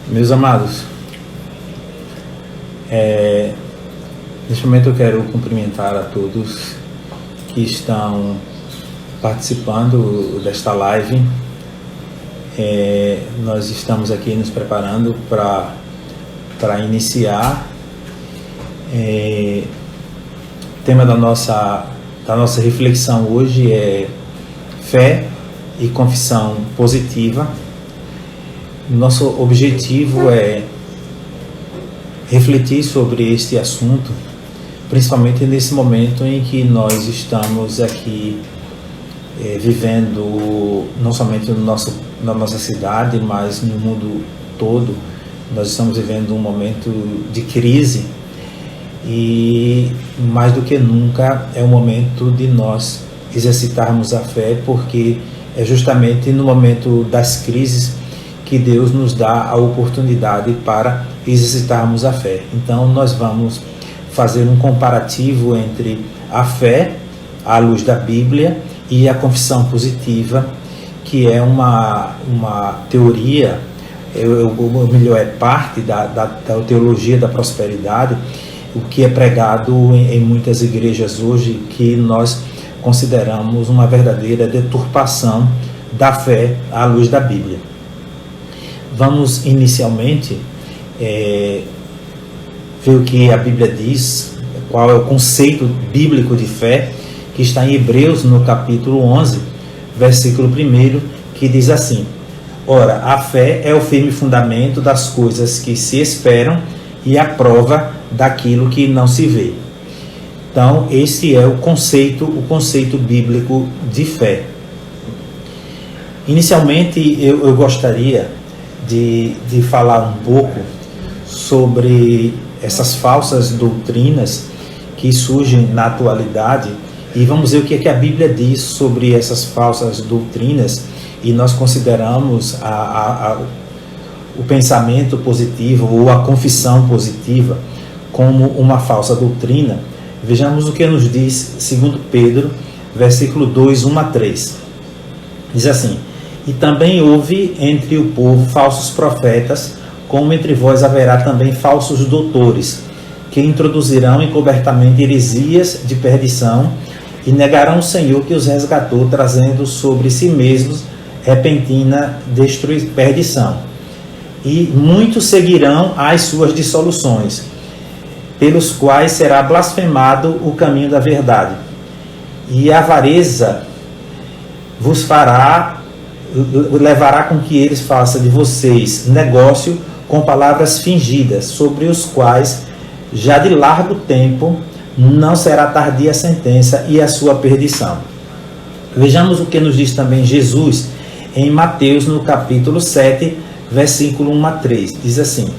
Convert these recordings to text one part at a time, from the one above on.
Meus amados, neste momento eu quero cumprimentar a todos que estão participando desta live. Nós estamos aqui nos preparando para iniciar. O tema da nossa reflexão hoje é fé e confissão positiva. Nosso objetivo é refletir sobre este assunto, principalmente nesse momento em que nós estamos aqui vivendo, não somente na nossa cidade, mas no mundo todo. Nós estamos vivendo um momento de crise e, mais do que nunca, é o momento de nós exercitarmos a fé, porque é justamente no momento das crises que Deus nos dá a oportunidade para exercitarmos a fé. Então nós vamos fazer um comparativo entre a fé à luz da Bíblia e a confissão positiva, que é uma teoria, melhor, é parte da teologia da prosperidade, o que é pregado em muitas igrejas hoje, que nós consideramos uma verdadeira deturpação da fé à luz da Bíblia. Vamos inicialmente ver o que a Bíblia diz, qual é o conceito bíblico de fé, que está em Hebreus, no capítulo 11, versículo 1, que diz assim: Ora, a fé é o firme fundamento das coisas que se esperam e a prova daquilo que não se vê. Então, esse é o conceito bíblico de fé. Inicialmente, eu gostaria de falar um pouco sobre essas falsas doutrinas que surgem na atualidade, e vamos ver o que é que a Bíblia diz sobre essas falsas doutrinas. E nós consideramos o pensamento positivo ou a confissão positiva como uma falsa doutrina. Vejamos o que nos diz 2 Pedro, versículo 2, 1-3. Diz assim: E também houve entre o povo falsos profetas, como entre vós haverá também falsos doutores, que introduzirão encobertamente heresias de perdição, e negarão o Senhor que os resgatou, trazendo sobre si mesmos repentina perdição. E muitos seguirão as suas dissoluções, pelos quais será blasfemado o caminho da verdade. E a avareza vos levará com que eles façam de vocês negócio com palavras fingidas, sobre os quais já de largo tempo não será tardia a sentença e a sua perdição. Vejamos o que nos diz também Jesus em Mateus, no capítulo 7, versículo 1-3. Diz assim,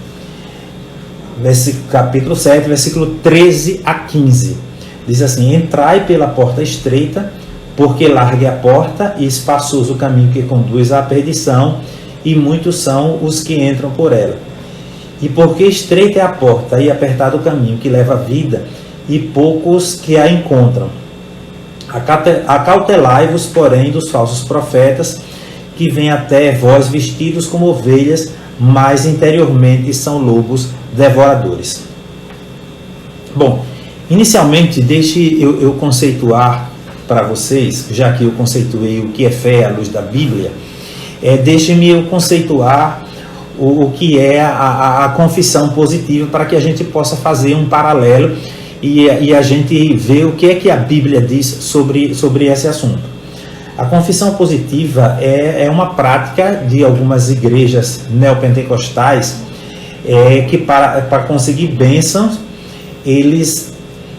capítulo 7, versículo 13-15. Diz assim: Entrai pela porta estreita, porque larga é a porta e espaçoso o caminho que conduz à perdição, e muitos são os que entram por ela. E porque estreita é a porta e apertado o caminho que leva à vida, e poucos que a encontram. Acautelai-vos, porém, dos falsos profetas, que vêm até vós vestidos como ovelhas, mas interiormente são lobos devoradores. Bom, inicialmente, deixe eu conceituar para vocês, já que eu conceituei o que é fé à luz da Bíblia, deixe-me eu conceituar o que é a confissão positiva, para que a gente possa fazer um paralelo e a gente ver o que é que a Bíblia diz sobre esse assunto. A confissão positiva é uma prática de algumas igrejas neopentecostais que para conseguir bênçãos, eles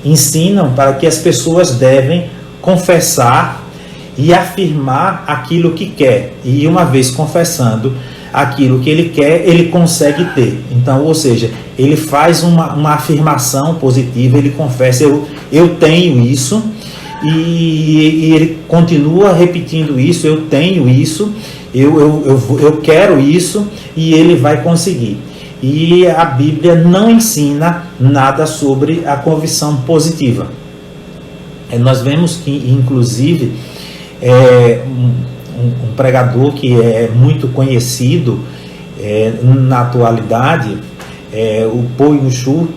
ensinam para que as pessoas devem confessar e afirmar aquilo que quer. E uma vez confessando aquilo que ele quer, ele consegue ter. Então, ou seja, ele faz uma afirmação positiva, ele confessa: eu tenho isso. E ele continua repetindo isso: eu tenho isso, eu quero isso, e ele vai conseguir. E a Bíblia não ensina nada sobre a confissão positiva. Nós vemos que, inclusive, um pregador que é muito conhecido Na atualidade, o Po Yung Shu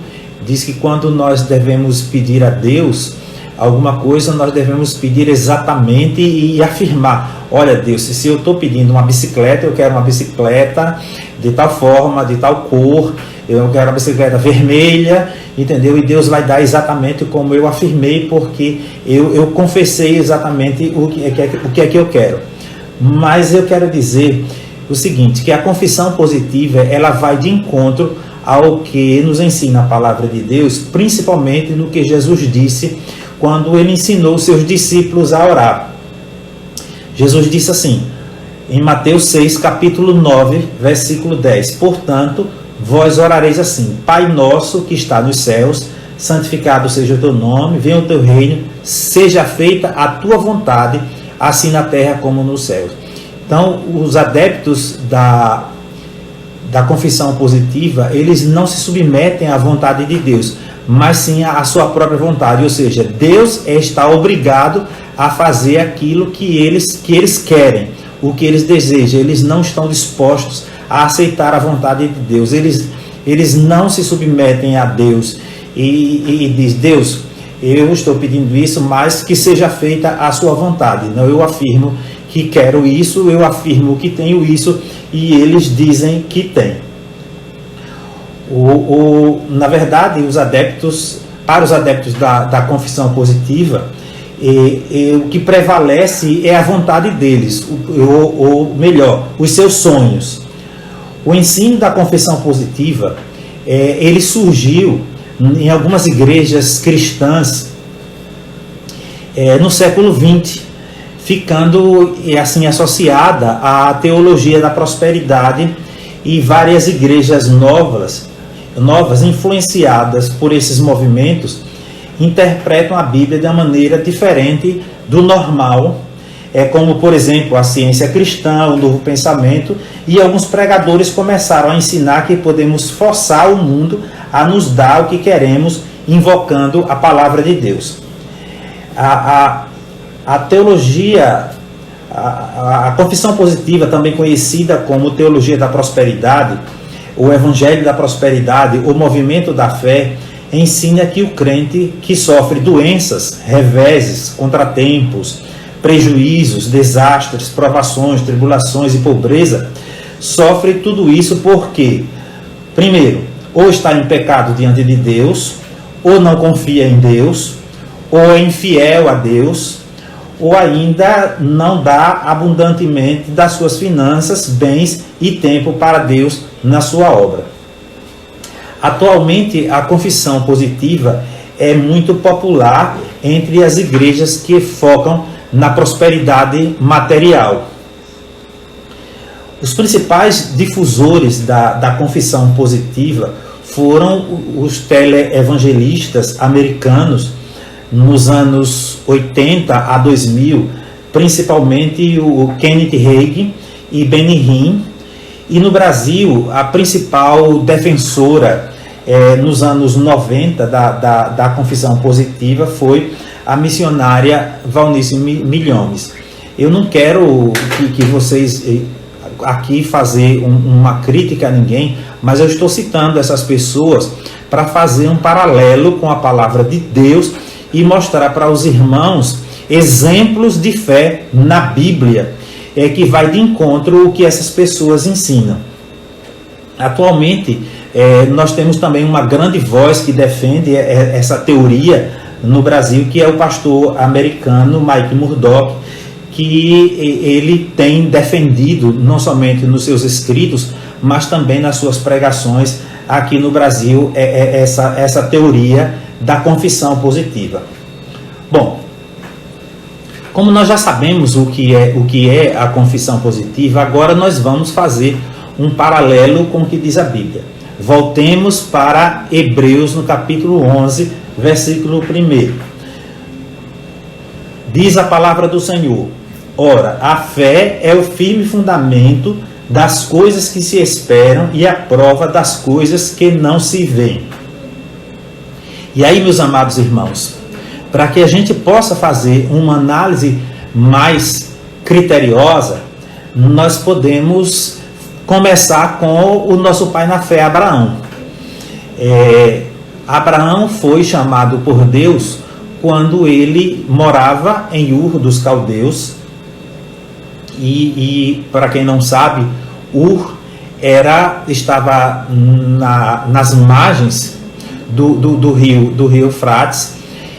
diz que quando nós devemos pedir a Deus alguma coisa, nós devemos pedir exatamente e afirmar: olha Deus, se eu estou pedindo uma bicicleta, eu quero uma bicicleta de tal forma, de tal cor, eu quero uma bicicleta vermelha, entendeu? E Deus vai dar exatamente como eu afirmei, porque eu confessei exatamente o que é que eu quero. Mas eu quero dizer o seguinte, que a confissão positiva, ela vai de encontro ao que nos ensina a palavra de Deus, principalmente no que Jesus disse quando ele ensinou seus discípulos a orar. Jesus disse assim, em Mateus 6, capítulo 9, versículo 10: portanto, vós orareis assim: Pai nosso que está nos céus, santificado seja o teu nome, venha o teu reino, seja feita a tua vontade, assim na terra como nos céus. Então, os adeptos da confissão positiva, eles não se submetem à vontade de Deus, mas sim à sua própria vontade, ou seja, Deus está obrigado a fazer aquilo que eles querem, o que eles desejam. Eles não estão dispostos a aceitar a vontade de Deus, eles não se submetem a Deus e diz: Deus, eu estou pedindo isso, mas que seja feita a sua vontade. Não, eu afirmo que quero isso, eu afirmo que tenho isso, e eles dizem que tem. Na verdade, para os adeptos da confissão positiva, o que prevalece é a vontade deles, ou melhor, os seus sonhos. O ensino da confissão positiva, ele surgiu em algumas igrejas cristãs no século XX, ficando assim associada à teologia da prosperidade, e várias igrejas novas influenciadas por esses movimentos interpretam a Bíblia de uma maneira diferente do normal, como por exemplo a ciência cristã, o novo pensamento, e alguns pregadores começaram a ensinar que podemos forçar o mundo a nos dar o que queremos, invocando a palavra de Deus. A teologia, a confissão positiva, também conhecida como teologia da prosperidade, o evangelho da prosperidade, o movimento da fé, ensina que o crente que sofre doenças, reveses, contratempos, prejuízos, desastres, provações, tribulações e pobreza, sofre tudo isso porque, primeiro, ou está em pecado diante de Deus, ou não confia em Deus, ou é infiel a Deus, ou ainda não dá abundantemente das suas finanças, bens e tempo para Deus na sua obra. Atualmente, a confissão positiva é muito popular entre as igrejas que focam na prosperidade material. Os principais difusores da confissão positiva foram os teleevangelistas americanos nos anos 80 a 2000, principalmente o Kenneth Hagin e Benny Hinn. E no Brasil, a principal defensora nos anos 90 da confissão positiva foi a missionária Valnice Milhomes. Eu não quero que vocês aqui fazer uma crítica a ninguém, mas eu estou citando essas pessoas para fazer um paralelo com a palavra de Deus e mostrar para os irmãos exemplos de fé na Bíblia, que vai de encontro o que essas pessoas ensinam. Atualmente, nós temos também uma grande voz que defende essa teoria no Brasil, que é o pastor americano Mike Murdock, que ele tem defendido não somente nos seus escritos, mas também nas suas pregações aqui no Brasil, essa teoria da confissão positiva. Bom, como nós já sabemos o que é a confissão positiva, agora nós vamos fazer um paralelo com o que diz a Bíblia. Voltemos para Hebreus, no capítulo 11, versículo 1. Diz a palavra do Senhor: ora, a fé é o firme fundamento das coisas que se esperam e a prova das coisas que não se veem. E aí, meus amados irmãos, para que a gente possa fazer uma análise mais criteriosa, nós podemos começar com o nosso pai na fé, Abraão. Abraão foi chamado por Deus quando ele morava em Ur dos Caldeus. E para quem não sabe, Ur estava nas margens do rio Eufrates,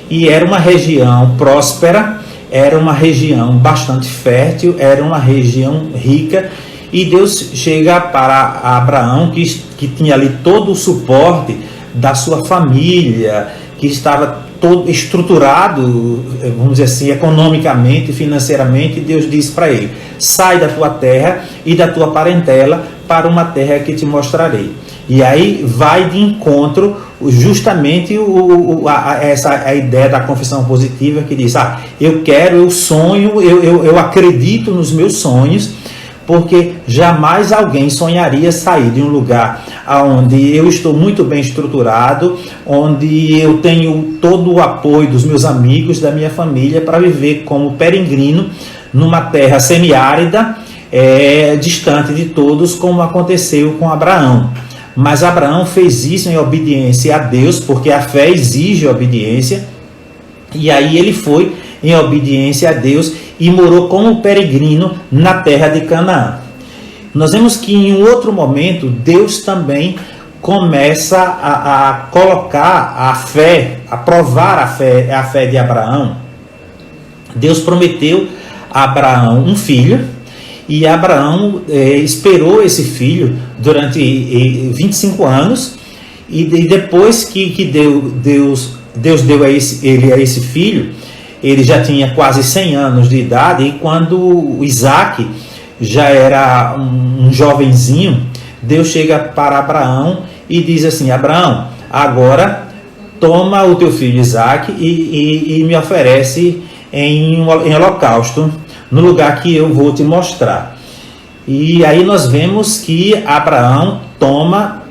e era uma região próspera, era uma região bastante fértil, era uma região rica. E Deus chega para Abraão, que tinha ali todo o suporte da sua família, que estava todo estruturado, vamos dizer assim, economicamente, financeiramente. Deus diz para ele: sai da tua terra e da tua parentela para uma terra que te mostrarei. E aí vai de encontro justamente a ideia da confissão positiva, que diz: eu sonho, eu acredito nos meus sonhos, porque jamais alguém sonharia sair de um lugar onde eu estou muito bem estruturado, onde eu tenho todo o apoio dos meus amigos, da minha família, para viver como peregrino numa terra semiárida, distante de todos, como aconteceu com Abraão. Mas Abraão fez isso em obediência a Deus, porque a fé exige obediência, e aí ele foi em obediência a Deus e morou como peregrino na terra de Canaã. Nós vemos que em um outro momento Deus também começa a colocar a fé, a provar a fé de Abraão. Deus prometeu a Abraão um filho, e Abraão esperou esse filho durante 25 anos, e depois que Deus deu a esse filho, ele já tinha quase 100 anos de idade, e quando Isaac já era um jovenzinho, Deus chega para Abraão e diz assim: Abraão, agora toma o teu filho Isaac e me oferece em holocausto, no lugar que eu vou te mostrar. E aí nós vemos que Abraão toma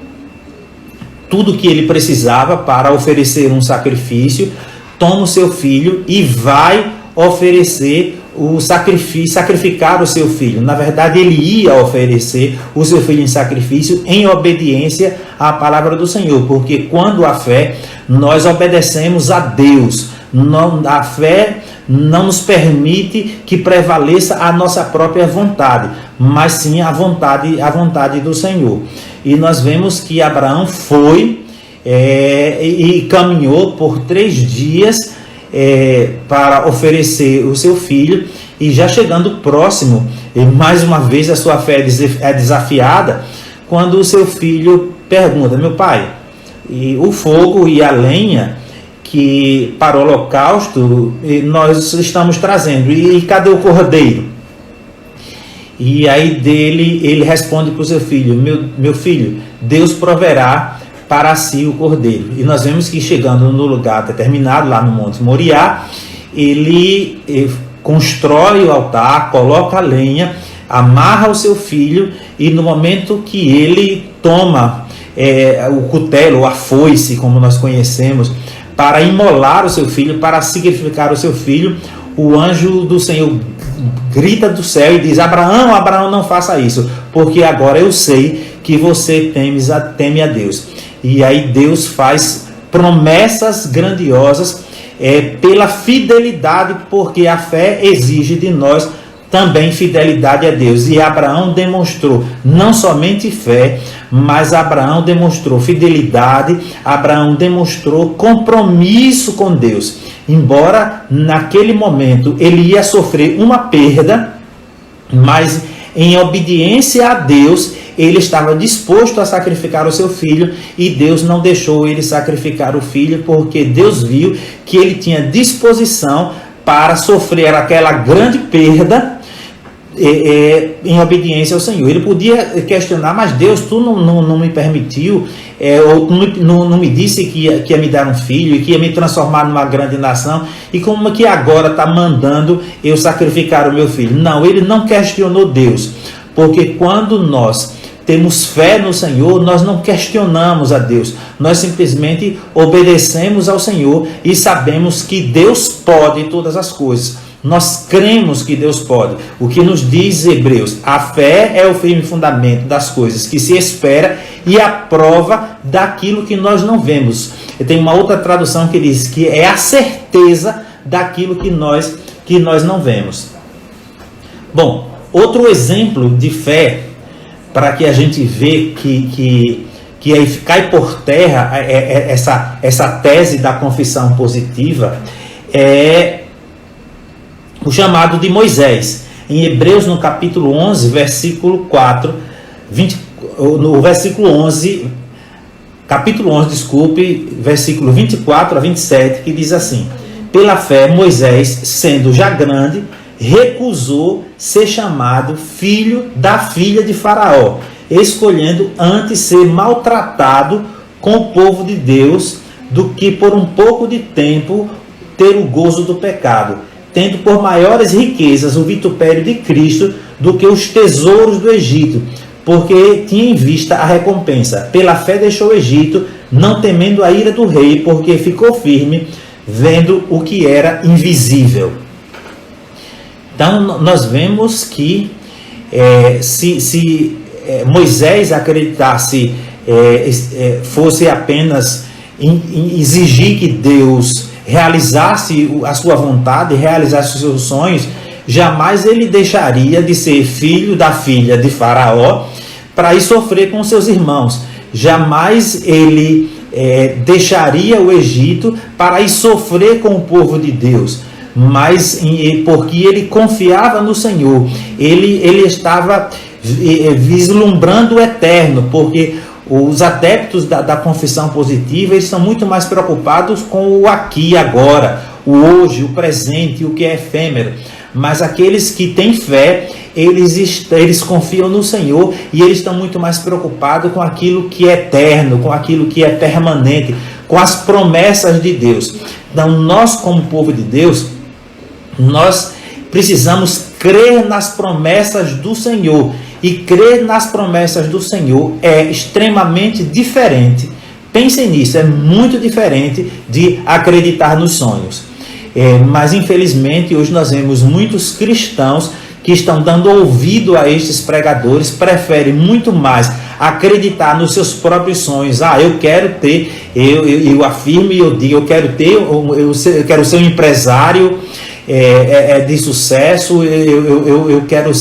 tudo que ele precisava para oferecer um sacrifício, toma o seu filho e vai oferecer o sacrifício, sacrificar o seu filho. Na verdade, ele ia oferecer o seu filho em sacrifício em obediência à palavra do Senhor, porque quando a fé, nós obedecemos a Deus. A fé não nos permite que prevaleça a nossa própria vontade, mas sim a vontade do Senhor. E nós vemos que Abraão foi e caminhou por 3 dias para oferecer o seu filho, e já chegando próximo, mais uma vez a sua fé é desafiada, quando o seu filho pergunta: meu pai, e o fogo e a lenha que para o holocausto nós estamos trazendo, e cadê o cordeiro? E aí ele responde para o seu filho: meu filho, Deus proverá para si o cordeiro. E nós vemos que chegando no lugar determinado, lá no Monte Moriá, ele constrói o altar, coloca a lenha, amarra o seu filho, e no momento que ele toma o cutelo, a foice, como nós conhecemos, para imolar o seu filho, para sacrificar o seu filho, o anjo do Senhor grita do céu e diz: Abraão, Abraão, não faça isso, porque agora eu sei que você teme a Deus. E aí Deus faz promessas grandiosas pela fidelidade, porque a fé exige de nós também fidelidade a Deus. E Abraão demonstrou não somente fé, mas Abraão demonstrou fidelidade, Abraão demonstrou compromisso com Deus. Embora naquele momento ele ia sofrer uma perda, mas em obediência a Deus, ele estava disposto a sacrificar o seu filho, e Deus não deixou ele sacrificar o filho, porque Deus viu que ele tinha disposição para sofrer aquela grande perda em obediência ao Senhor. Ele podia questionar: mas Deus, tu não me permitiu, ou não me disse que ia me dar um filho e que ia me transformar numa grande nação, e como que agora está mandando eu sacrificar o meu filho? Não, ele não questionou Deus, porque quando nós temos fé no Senhor, nós não questionamos a Deus, nós simplesmente obedecemos ao Senhor e sabemos que Deus pode todas as coisas. Nós cremos que Deus pode. O que nos diz Hebreus: a fé é o firme fundamento das coisas que se espera e a prova daquilo que nós não vemos. Tem uma outra tradução que diz que é a certeza daquilo que nós não vemos. Bom, outro exemplo de fé, para que a gente vê que aí cai por terra essa tese da confissão positiva, é o chamado de Moisés. Em Hebreus, no capítulo 11, versículo 4, no versículo 11, capítulo 11, desculpe, versículo 24 a 27, que diz assim: pela fé, Moisés, sendo já grande, recusou ser chamado filho da filha de Faraó, escolhendo antes ser maltratado com o povo de Deus, do que por um pouco de tempo ter o gozo do pecado, tendo por maiores riquezas o vitupério de Cristo do que os tesouros do Egito, porque tinha em vista a recompensa. Pela fé deixou o Egito, não temendo a ira do rei, porque ficou firme, vendo o que era invisível. Então, nós vemos que se Moisés acreditasse, fosse apenas exigir que Deus realizasse a sua vontade, realizasse os seus sonhos, jamais ele deixaria de ser filho da filha de Faraó para ir sofrer com seus irmãos. Jamais ele deixaria o Egito para ir sofrer com o povo de Deus. Mas porque ele confiava no Senhor, ele estava vislumbrando o eterno, porque os adeptos da confissão positiva, eles estão muito mais preocupados com o aqui e agora, o hoje, o presente, o que é efêmero. Mas aqueles que têm fé, eles confiam no Senhor e eles estão muito mais preocupados com aquilo que é eterno, com aquilo que é permanente, com as promessas de Deus. Então, nós como povo de Deus, nós precisamos crer nas promessas do Senhor. E crer nas promessas do Senhor é extremamente diferente. Pensem nisso, é muito diferente de acreditar nos sonhos. Mas infelizmente hoje nós vemos muitos cristãos que estão dando ouvido a estes pregadores, preferem muito mais acreditar nos seus próprios sonhos. Eu quero ter, eu afirmo e eu digo, eu quero ser um empresário de sucesso, eu quero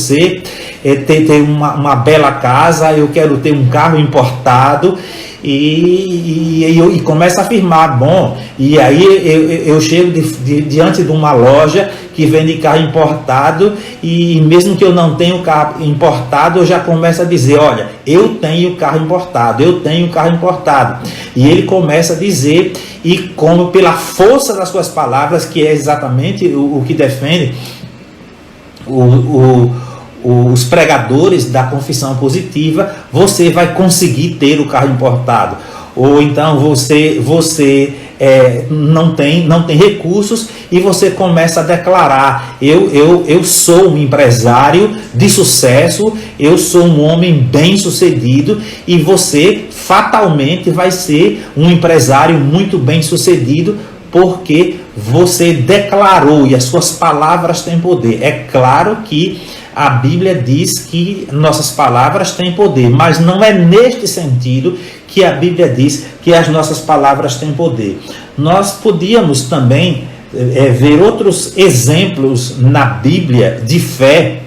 ter uma bela casa, eu quero ter um carro importado, e começa a afirmar, e aí eu chego diante de uma loja que vende carro importado, e mesmo que eu não tenha o carro importado, eu já começo a dizer, olha, eu tenho carro importado, e ele começa a dizer, e como pela força das suas palavras, que é exatamente o que defende os pregadores da confissão positiva, você vai conseguir ter o carro importado. Ou então você não tem recursos e você começa a declarar, eu sou um empresário de sucesso, eu sou um homem bem sucedido, e você fatalmente vai ser um empresário muito bem sucedido, porque você declarou e as suas palavras têm poder. É claro que a Bíblia diz que nossas palavras têm poder, mas não é neste sentido que a Bíblia diz que as nossas palavras têm poder. Nós podíamos também ver outros exemplos na Bíblia de fé,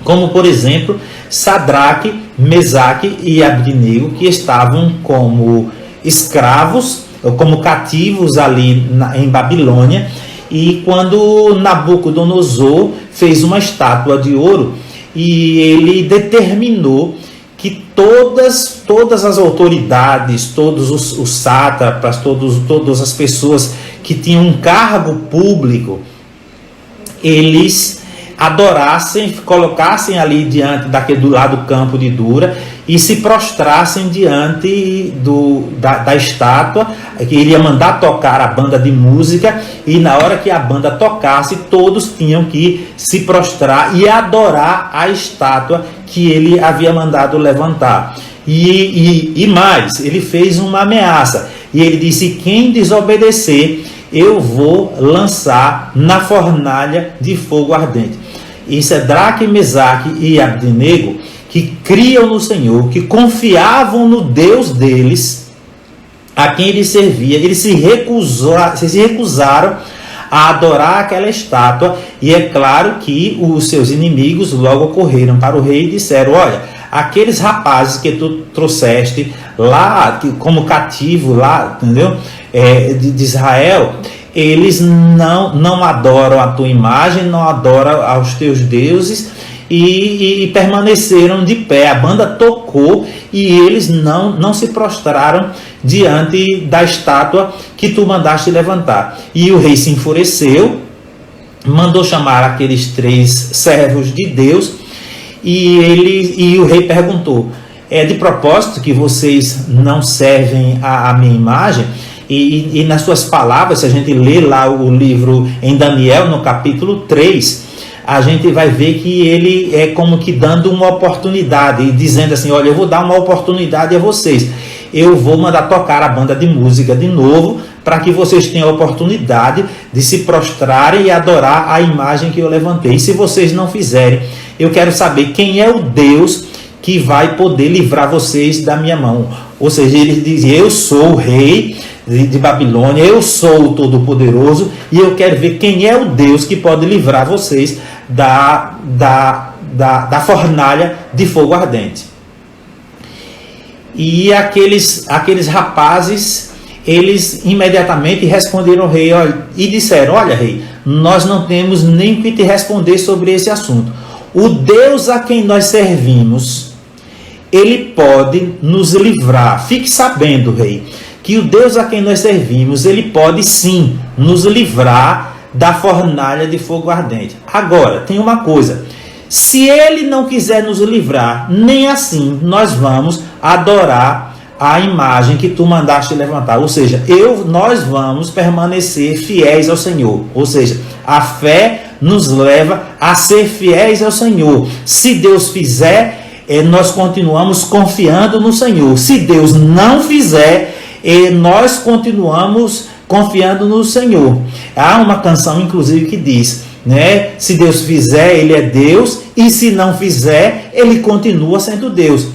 como por exemplo Sadraque, Mesaque e Abednego, que estavam como escravos, como cativos ali em Babilônia, e quando Nabucodonosor fez uma estátua de ouro, e ele determinou que todas as autoridades, todos os sátrapas, todas as pessoas que tinham um cargo público, eles adorassem, colocassem ali diante do lado do campo de Dura e se prostrassem diante da estátua, que ele ia mandar tocar a banda de música, e na hora que a banda tocasse, todos tinham que se prostrar e adorar a estátua que ele havia mandado levantar. E mais, ele fez uma ameaça, e ele disse: quem desobedecer eu vou lançar na fornalha de fogo ardente. E Sadraque, Mesaque e Abdenego, que criam no Senhor, que confiavam no Deus deles, a quem ele servia, eles se recusaram a adorar aquela estátua, e é claro que os seus inimigos logo correram para o rei e disseram: olha, aqueles rapazes que tu trouxeste lá como cativo lá, entendeu? De Israel, eles não adoram a tua imagem, não adoram aos teus deuses, e permaneceram de pé. A banda tocou e eles não se prostraram diante da estátua que tu mandaste levantar. E o rei se enfureceu, mandou chamar aqueles 3 servos de Deus, e o rei perguntou: é de propósito que vocês não servem a minha imagem? E nas suas palavras, se a gente lê lá o livro em Daniel, no capítulo 3, a gente vai ver que ele é como que dando uma oportunidade, e dizendo assim: olha, eu vou dar uma oportunidade a vocês, eu vou mandar tocar a banda de música de novo, para que vocês tenham a oportunidade de se prostrarem e adorar a imagem que eu levantei. E se vocês não fizerem, eu quero saber quem é o Deus que vai poder livrar vocês da minha mão. Ou seja, ele diz: eu sou o rei de Babilônia, eu sou o Todo-Poderoso, e eu quero ver quem é o Deus que pode livrar vocês da fornalha de fogo ardente. E aqueles rapazes, eles imediatamente responderam ao rei e disseram: olha, rei, nós não temos nem o que te responder sobre esse assunto. O Deus a quem nós servimos, ele pode nos livrar. Fique sabendo, rei, que o Deus a quem nós servimos, ele pode sim nos livrar da fornalha de fogo ardente. Agora, tem uma coisa: se ele não quiser nos livrar, nem assim nós vamos adorar a imagem que tu mandaste levantar. Ou seja, nós vamos permanecer fiéis ao Senhor. Ou seja, a fé nos leva a ser fiéis ao Senhor. Se Deus fizer, nós continuamos confiando no Senhor. Se Deus não fizer, nós continuamos confiando no Senhor. Há uma canção, inclusive, que diz, né? Se Deus fizer, ele é Deus, e se não fizer, ele continua sendo Deus.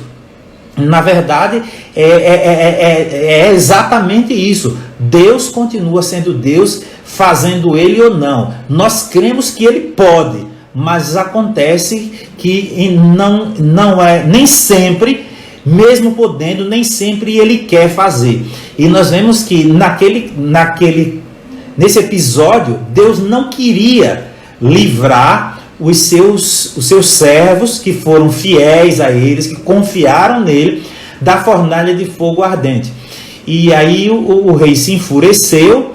Na verdade, é exatamente isso. Deus continua sendo Deus, fazendo ele ou não. Nós cremos que ele pode, mas acontece que não é nem sempre, mesmo podendo, nem sempre ele quer fazer. E nós vemos que nesse episódio, Deus não queria livrar os seus servos, que foram fiéis a eles, que confiaram nele, da fornalha de fogo ardente. E aí o rei se enfureceu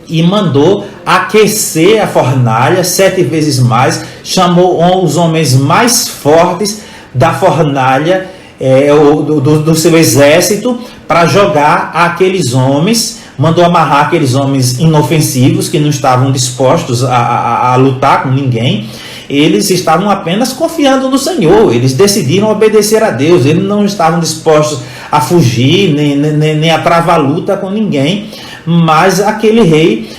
e mandou aquecer a fornalha 7 vezes mais, chamou os homens mais fortes da fornalha, do seu exército, para jogar aqueles homens, mandou amarrar aqueles homens inofensivos que não estavam dispostos a lutar com ninguém. Eles estavam apenas confiando no Senhor, eles decidiram obedecer a Deus, eles não estavam dispostos a fugir, nem a travar luta com ninguém. Mas aquele rei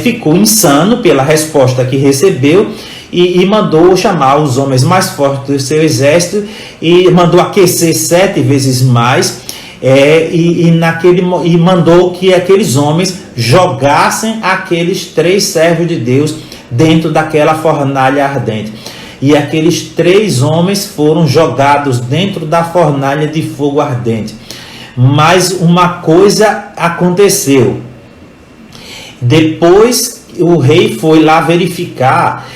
ficou insano pela resposta que recebeu, e mandou chamar os homens mais fortes do seu exército, e mandou aquecer 7 vezes mais, e mandou que aqueles homens jogassem aqueles 3 servos de Deus dentro daquela fornalha ardente. E aqueles 3 homens foram jogados dentro da fornalha de fogo ardente. Mas uma coisa aconteceu. Depois o rei foi lá verificar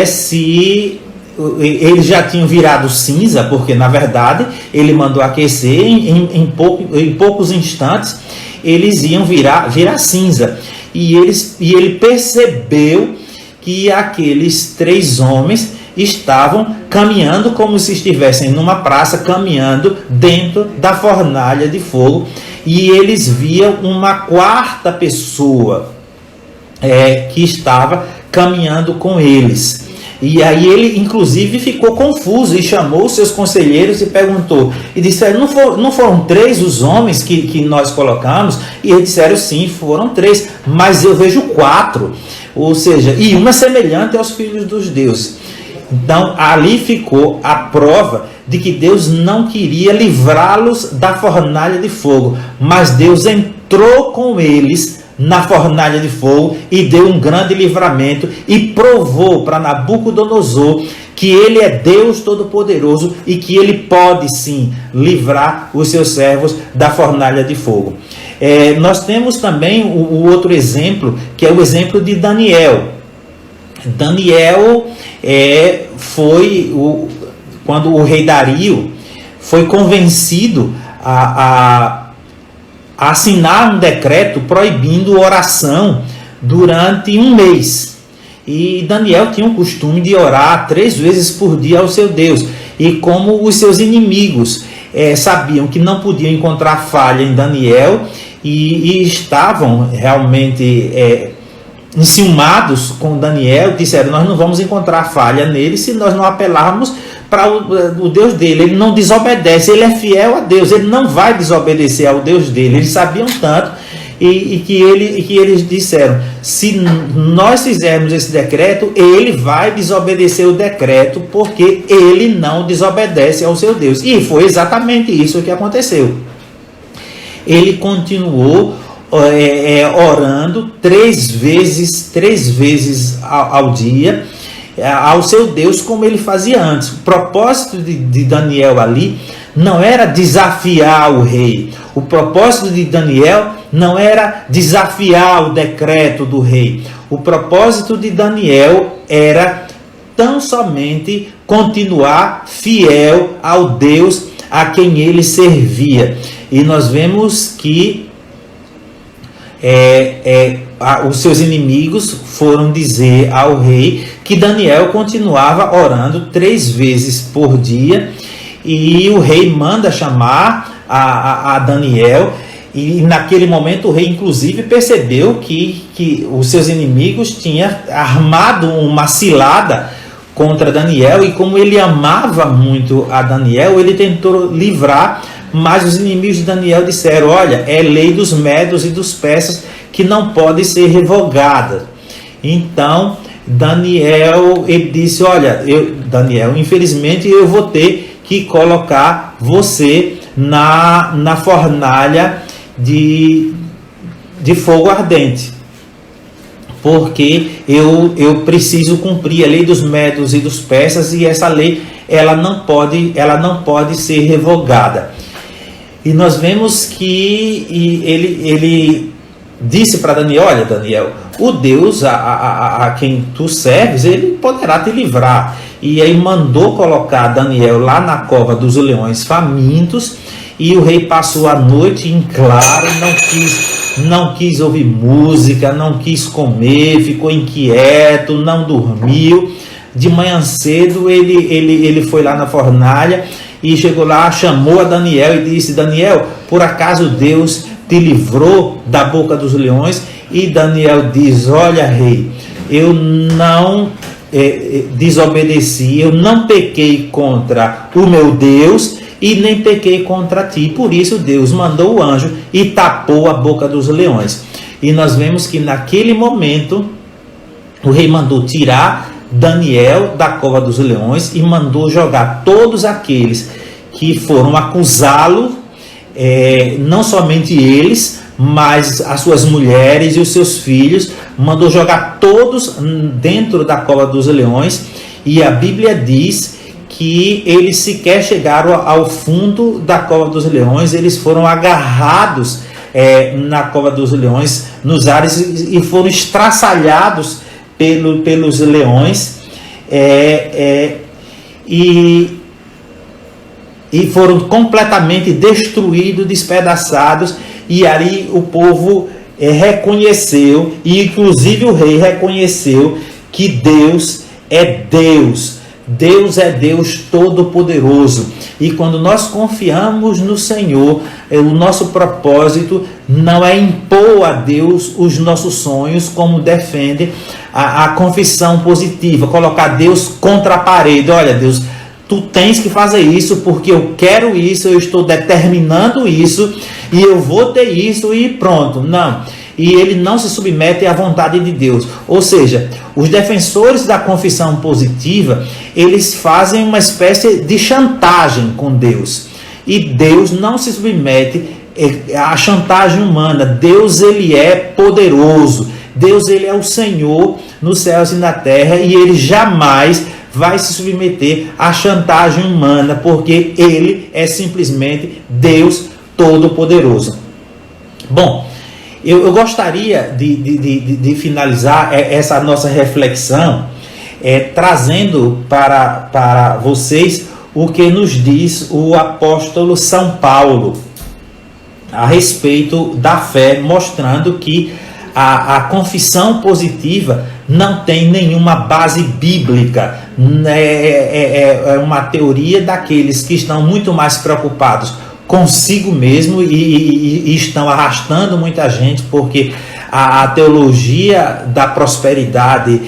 se eles já tinham virado cinza, porque na verdade ele mandou aquecer, em poucos instantes eles iam virar cinza. E ele percebeu que aqueles 3 homens estavam caminhando como se estivessem numa praça, caminhando dentro da fornalha de fogo, e eles viam uma 4ª pessoa que estava caminhando com eles. E aí ele, inclusive, ficou confuso e chamou os seus conselheiros e perguntou. E disseram, não foram 3 os homens que nós colocamos? E eles disseram, sim, foram 3, mas eu vejo 4. Ou seja, e uma semelhante aos filhos dos deuses. Então, ali ficou a prova de que Deus não queria livrá-los da fornalha de fogo, mas Deus entrou com eles na fornalha de fogo e deu um grande livramento e provou para Nabucodonosor que ele é Deus Todo-Poderoso e que ele pode sim livrar os seus servos da fornalha de fogo. Nós temos também o outro exemplo, que é o exemplo de Daniel. Daniel foi quando o rei Dario foi convencido a assinar um decreto proibindo oração durante um mês. E Daniel tinha o costume de orar 3 vezes por dia ao seu Deus. E como os seus inimigos sabiam que não podiam encontrar falha em Daniel e estavam realmente enciumados com Daniel, disseram, nós não vamos encontrar falha nele se nós não apelarmos para o Deus dele. Ele não desobedece, ele é fiel a Deus, ele não vai desobedecer ao Deus dele. Eles sabiam tanto e que eles disseram, se nós fizermos esse decreto, ele vai desobedecer o decreto, porque ele não desobedece ao seu Deus. E foi exatamente isso que aconteceu. Ele continuou orando 3 vezes ao dia ao seu Deus, como ele fazia antes. O propósito de Daniel ali não era desafiar o rei. O propósito de Daniel não era desafiar o decreto do rei. O propósito de Daniel era tão somente continuar fiel ao Deus a quem ele servia. E nós vemos que os seus inimigos foram dizer ao rei que Daniel continuava orando 3 vezes por dia, e o rei manda chamar a Daniel, e naquele momento o rei inclusive percebeu que os seus inimigos tinham armado uma cilada contra Daniel, e como ele amava muito a Daniel, ele tentou livrar, mas os inimigos de Daniel disseram, olha, é lei dos medos e dos persas que não pode ser revogada. Então Daniel, ele disse, olha, Daniel, infelizmente eu vou ter que colocar você na fornalha de fogo ardente, porque eu preciso cumprir a lei dos medos e dos persas, e essa lei ela não pode ser revogada. E nós vemos que ele disse para Daniel, olha Daniel, o Deus a quem tu serves, ele poderá te livrar. E aí mandou colocar Daniel lá na cova dos leões famintos, e o rei passou a noite em claro, não quis ouvir música, não quis comer, ficou inquieto, não dormiu. De manhã cedo ele foi lá na fornalha e chegou lá, chamou a Daniel e disse, Daniel, por acaso Deus te livrou da boca dos leões? E Daniel diz, olha rei, eu não desobedeci, eu não pequei contra o meu Deus e nem pequei contra ti, por isso Deus mandou o anjo e tapou a boca dos leões. E nós vemos que naquele momento o rei mandou tirar Daniel da cova dos leões e mandou jogar todos aqueles que foram acusá-lo, não somente eles, mas as suas mulheres e os seus filhos, mandou jogar todos dentro da cova dos leões. E a Bíblia diz que eles sequer chegaram ao fundo da cova dos leões, eles foram agarrados na cova dos leões, nos ares, e foram estraçalhados pelos leões, e foram completamente destruídos, despedaçados. E ali o povo reconheceu, e inclusive o rei reconheceu, que Deus é Deus, Deus é Deus Todo-Poderoso. E quando nós confiamos no Senhor, o nosso propósito não é impor a Deus os nossos sonhos, como defende a confissão positiva, colocar Deus contra a parede. Olha, Deus, tu tens que fazer isso porque eu quero isso, eu estou determinando isso e eu vou ter isso e pronto. Não. E ele não se submete à vontade de Deus. Ou seja, os defensores da confissão positiva, eles fazem uma espécie de chantagem com Deus. E Deus não se submete à chantagem humana. Deus, ele é poderoso. Deus, ele é o Senhor nos céus e na terra, e ele jamais vai se submeter à chantagem humana, porque ele é simplesmente Deus Todo-Poderoso. Bom, eu gostaria de finalizar essa nossa reflexão trazendo para vocês o que nos diz o apóstolo São Paulo a respeito da fé, mostrando que a confissão positiva não tem nenhuma base bíblica, é uma teoria daqueles que estão muito mais preocupados consigo mesmo e estão arrastando muita gente, porque a teologia da prosperidade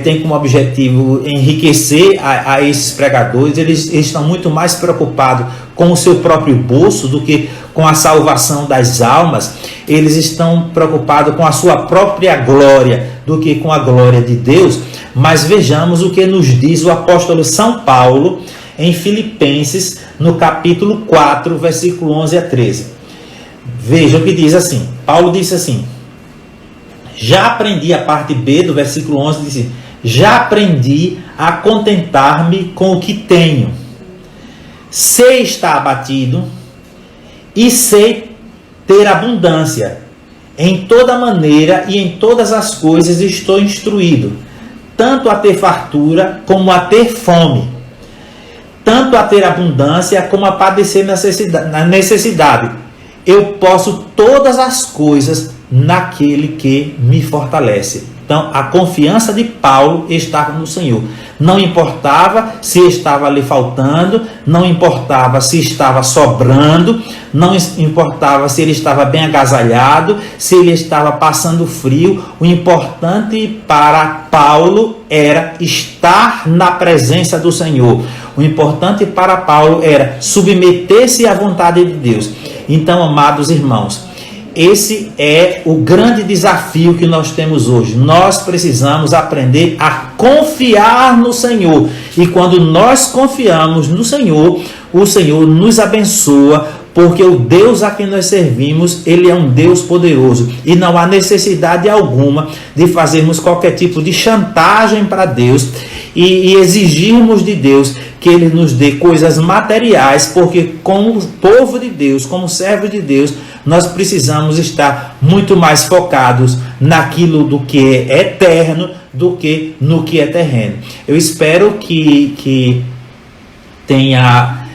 tem como objetivo enriquecer a esses pregadores. Eles estão muito mais preocupados com o seu próprio bolso do que com a salvação das almas. Eles estão preocupados com a sua própria glória do que com a glória de Deus. Mas vejamos o que nos diz o apóstolo São Paulo em Filipenses, no capítulo 4, versículo 11 a 13. Veja o que diz assim. Paulo disse assim: já aprendi, a parte B do versículo 11 diz assim: já aprendi a contentar-me com o que tenho. Sei estar abatido e sei ter abundância. Em toda maneira e em todas as coisas estou instruído, tanto a ter fartura como a ter fome, tanto a ter abundância como a padecer necessidade. Eu posso todas as coisas naquele que me fortalece. Então, a confiança de Paulo estava no Senhor. Não importava se estava lhe faltando, não importava se estava sobrando, não importava se ele estava bem agasalhado, se ele estava passando frio. O importante para Paulo era estar na presença do Senhor. O importante para Paulo era submeter-se à vontade de Deus. Então, amados irmãos, esse é o grande desafio que nós temos hoje. Nós precisamos aprender a confiar no Senhor. E quando nós confiamos no Senhor, o Senhor nos abençoa, porque o Deus a quem nós servimos, ele é um Deus poderoso. E não há necessidade alguma de fazermos qualquer tipo de chantagem para Deus e exigirmos de Deus que ele nos dê coisas materiais, porque como povo de Deus, como servo de Deus, nós precisamos estar muito mais focados naquilo do que é eterno do que no que é terreno. Eu espero que tenha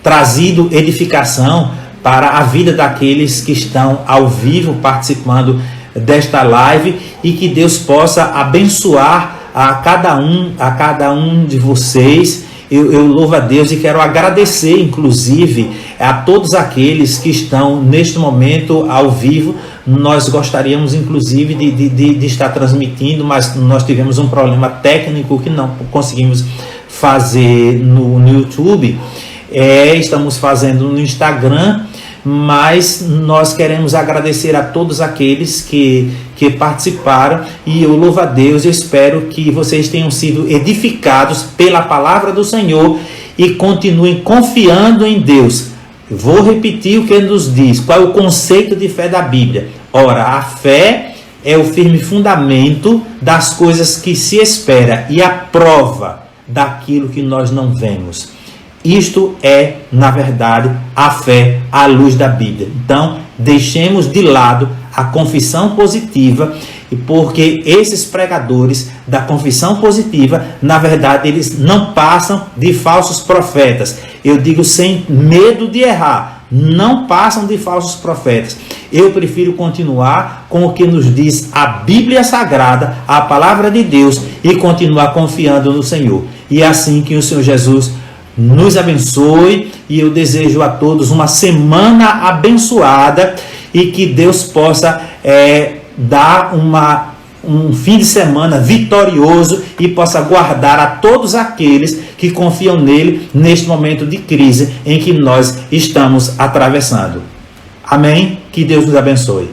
trazido edificação para a vida daqueles que estão ao vivo participando desta live, e que Deus possa abençoar a cada um de vocês. Eu louvo a Deus e quero agradecer, inclusive, a todos aqueles que estão neste momento ao vivo. Nós gostaríamos, inclusive, de estar transmitindo, mas nós tivemos um problema técnico que não conseguimos fazer no YouTube. Estamos fazendo no Instagram, mas nós queremos agradecer a todos aqueles que participaram, e eu louvo a Deus. Eu espero que vocês tenham sido edificados pela palavra do Senhor e continuem confiando em Deus. Vou repetir o que ele nos diz. Qual é o conceito de fé da Bíblia? Ora, a fé é o firme fundamento das coisas que se espera e a prova daquilo que nós não vemos. Isto é, na verdade, a fé à luz da Bíblia. Então, deixemos de lado a confissão positiva, porque esses pregadores da confissão positiva, na verdade, eles não passam de falsos profetas. Eu digo sem medo de errar, não passam de falsos profetas. Eu prefiro continuar com o que nos diz a Bíblia Sagrada, a palavra de Deus, e continuar confiando no Senhor. E é assim que o Senhor Jesus nos abençoe, e eu desejo a todos uma semana abençoada e que Deus possa dar um fim de semana vitorioso e possa guardar a todos aqueles que confiam nele neste momento de crise em que nós estamos atravessando. Amém? Que Deus nos abençoe.